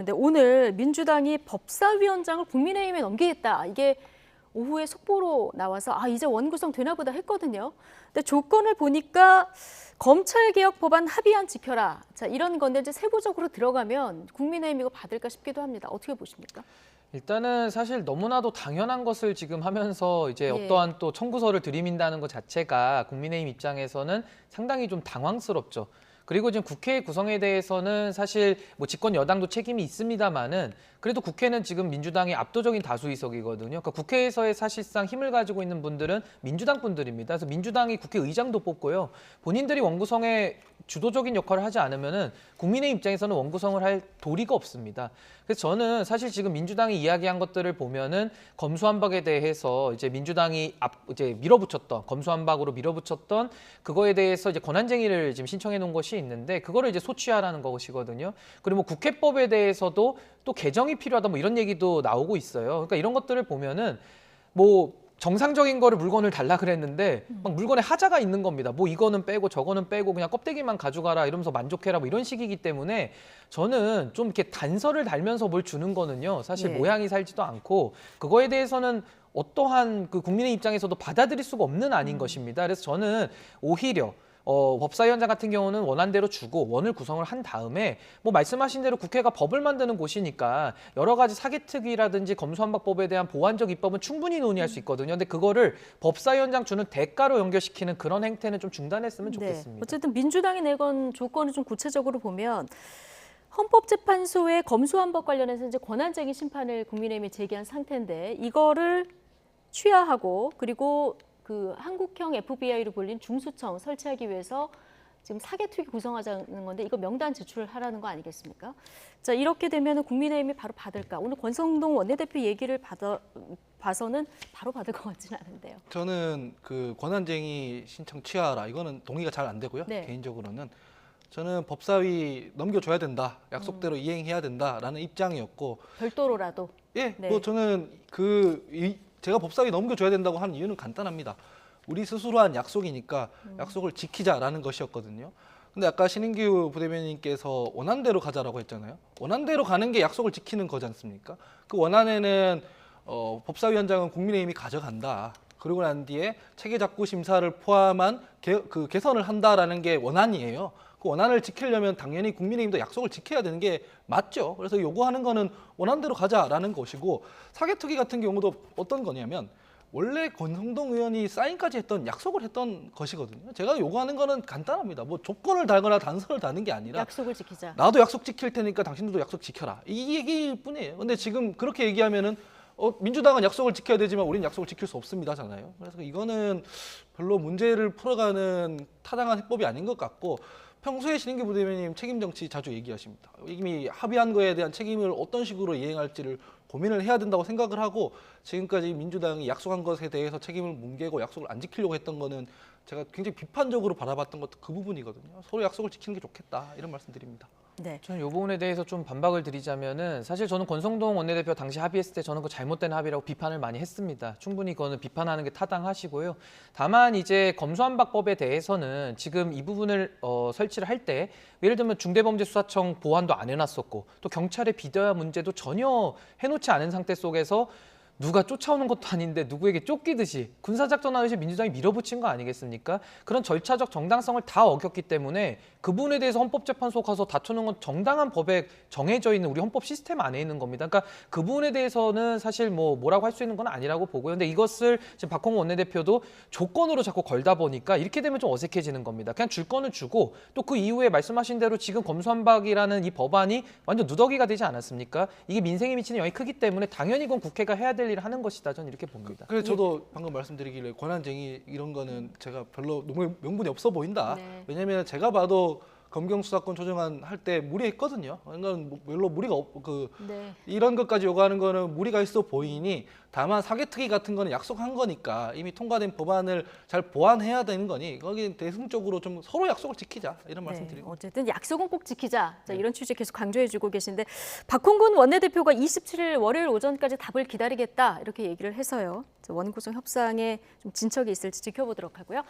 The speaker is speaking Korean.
근데 오늘 민주당이 법사위원장을 국민의힘에 넘기겠다. 이게 오후에 속보로 나와서 이제 원구성 되나 보다 했거든요. 근데 조건을 보니까 검찰개혁 법안 합의안 지켜라. 자, 이런 건데 이제 세부적으로 들어가면 국민의힘 이거 받을까 싶기도 합니다. 어떻게 보십니까? 일단은 사실 너무나도 당연한 것을 지금 하면서 이제 어떠한 또 청구서를 들이민다는 것 자체가 국민의힘 입장에서는 상당히 좀 당황스럽죠. 그리고 지금 국회 구성에 대해서는 사실 뭐 집권 여당도 책임이 있습니다만은 그래도 국회는 지금 민주당이 압도적인 다수 의석이거든요. 그러니까 국회에서의 사실상 힘을 가지고 있는 분들은 민주당 분들입니다. 그래서 민주당이 국회의장도 뽑고요. 본인들이 원구성에 주도적인 역할을 하지 않으면은 국민의 입장에서는 원구성을 할 도리가 없습니다. 그래서 저는 사실 지금 민주당이 이야기한 것들을 보면은 검수완박에 대해서 이제 민주당이 이제 밀어붙였던 검수완박으로 밀어붙였던 그거에 대해서 이제 권한쟁의를 지금 신청해 놓은 것이 있는데 그거를 이제 소취하라는 것이거든요. 그리고 뭐 국회법에 대해서도 또 개정이 필요하다 뭐 이런 얘기도 나오고 있어요. 그러니까 이런 것들을 보면은 뭐 정상적인 거를 물건을 달라 그랬는데 막 물건에 하자가 있는 겁니다. 뭐 이거는 빼고 저거는 빼고 그냥 껍데기만 가져가라 이러면서 만족해라 뭐 이런 식이기 때문에 저는 좀 이렇게 단서를 달면서 뭘 주는 거는요. 사실 모양이 살지도 않고 그거에 대해서는 어떠한 그 국민의 입장에서도 받아들일 수가 없는 안인 것입니다. 그래서 저는 오히려 법사위원장 같은 경우는 원안대로 주고 원을 구성을 한 다음에 뭐 말씀하신 대로 국회가 법을 만드는 곳이니까 여러 가지 사개특위라든지 검수완박법에 대한 보완적 입법은 충분히 논의할 수 있거든요. 근데 그거를 법사위원장 주는 대가로 연결시키는 그런 행태는 좀 중단했으면 좋겠습니다. 어쨌든 민주당이 내건 조건을 좀 구체적으로 보면 헌법재판소의 검수완박 관련해서 이제 권한쟁의 심판을 국민의힘이 제기한 상태인데 이거를 취하하고 그리고 그 한국형 FBI로 불린 중수청 설치하기 위해서 지금 사개특위 구성하자는 건데 이거 명단 제출을 하라는 거 아니겠습니까? 자, 이렇게 되면 국민의힘이 바로 받을까? 오늘 권성동 원내대표 얘기를 봐서는 바로 받을 것 같지는 않은데요. 저는 그 권한쟁의 신청 취하하라 이거는 동의가 잘 안 되고요. 개인적으로는 저는 법사위 넘겨줘야 된다. 약속대로 이행해야 된다라는 입장이었고 별도로라도. 뭐 저는 제가 법사위 넘겨줘야 된다고 하는 이유는 간단합니다. 우리 스스로 한 약속이니까 약속을 지키자라는 것이었거든요. 근데 아까 신인규 부대변인께서 원안대로 가자라고 했잖아요. 원안대로 가는 게 약속을 지키는 거지 않습니까? 그 원안에는 법사위원장은 국민의힘이 가져간다. 그러고 난 뒤에 체계작구 심사를 포함한 개선을 한다라는 게 원안이에요. 그 원안을 지키려면 당연히 국민의힘도 약속을 지켜야 되는 게 맞죠. 그래서 요구하는 거는 원안대로 가자라는 것이고 사개특위 같은 경우도 어떤 거냐면 원래 권성동 의원이 사인까지 했던 약속을 했던 것이거든요. 제가 요구하는 거는 간단합니다. 뭐 조건을 달거나 단서를 다는 게 아니라 약속을 지키자. 나도 약속 지킬 테니까 당신들도 약속 지켜라. 이 얘기일 뿐이에요. 근데 지금 그렇게 얘기하면은 민주당은 약속을 지켜야 되지만 우리는 약속을 지킬 수 없습니다잖아요. 그래서 이거는 별로 문제를 풀어가는 타당한 해법이 아닌 것 같고 평소에 신인규 부대변인 책임 정치 자주 얘기하십니다. 이미 합의한 거에 대한 책임을 어떤 식으로 이행할지를 고민을 해야 된다고 생각을 하고 지금까지 민주당이 약속한 것에 대해서 책임을 뭉개고 약속을 안 지키려고 했던 거는 제가 굉장히 비판적으로 바라봤던 것도 그 부분이거든요. 서로 약속을 지키는 게 좋겠다 이런 말씀드립니다. 저는 이 부분에 대해서 좀 반박을 드리자면은 사실 저는 권성동 원내대표 당시 합의했을 때 저는 그 잘못된 합의라고 비판을 많이 했습니다. 충분히 그거는 비판하는 게 타당하시고요. 다만 이제 검수완박법에 대해서는 지금 이 부분을 설치를 할 때 예를 들면 중대범죄수사청 보완도 안 해놨었고 또 경찰의 비대화 문제도 전혀 해놓지 않은 상태 속에서 누가 쫓아오는 것도 아닌데 누구에게 쫓기듯이 군사작전하듯이 민주당이 밀어붙인 거 아니겠습니까? 그런 절차적 정당성을 다 어겼기 때문에 그 부분에 대해서 헌법재판소 가서 다투는 건 정당한 법에 정해져 있는 우리 헌법 시스템 안에 있는 겁니다. 그러니까 그 부분에 대해서는 사실 뭐라고 할 수 있는 건 아니라고 보고요. 근데 이것을 지금 박홍근 원내대표도 조건으로 자꾸 걸다 보니까 이렇게 되면 좀 어색해지는 겁니다. 그냥 줄 거는 주고 또 그 이후에 말씀하신 대로 지금 검수완박이라는 이 법안이 완전 누더기가 되지 않았습니까? 이게 민생에 미치는 영향이 크기 때문에 당연히 그건 국회가 해야 될 일을 하는 것이다. 저는 이렇게 봅니다. 그래서 저도 방금 말씀드리길래 권한쟁의 이런 거는 제가 별로 너무 명분이 없어 보인다. 왜냐하면 제가 봐도 검경 수사권 조정안 할 때 무리했거든요. 이건 별로 무리가 이런 것까지 요구하는 거는 무리가 있어 보이니 다만 사개특위 같은 거는 약속한 거니까 이미 통과된 법안을 잘 보완해야 되는 거니 거기 대승적으로 좀 서로 약속을 지키자 이런 말씀드리고 어쨌든 약속은 꼭 지키자. 자, 이런 취지 계속 강조해주고 계신데 박홍근 원내대표가 27일 월요일 오전까지 답을 기다리겠다 이렇게 얘기를 해서요. 원구성 협상에 좀 진척이 있을지 지켜보도록 하고요.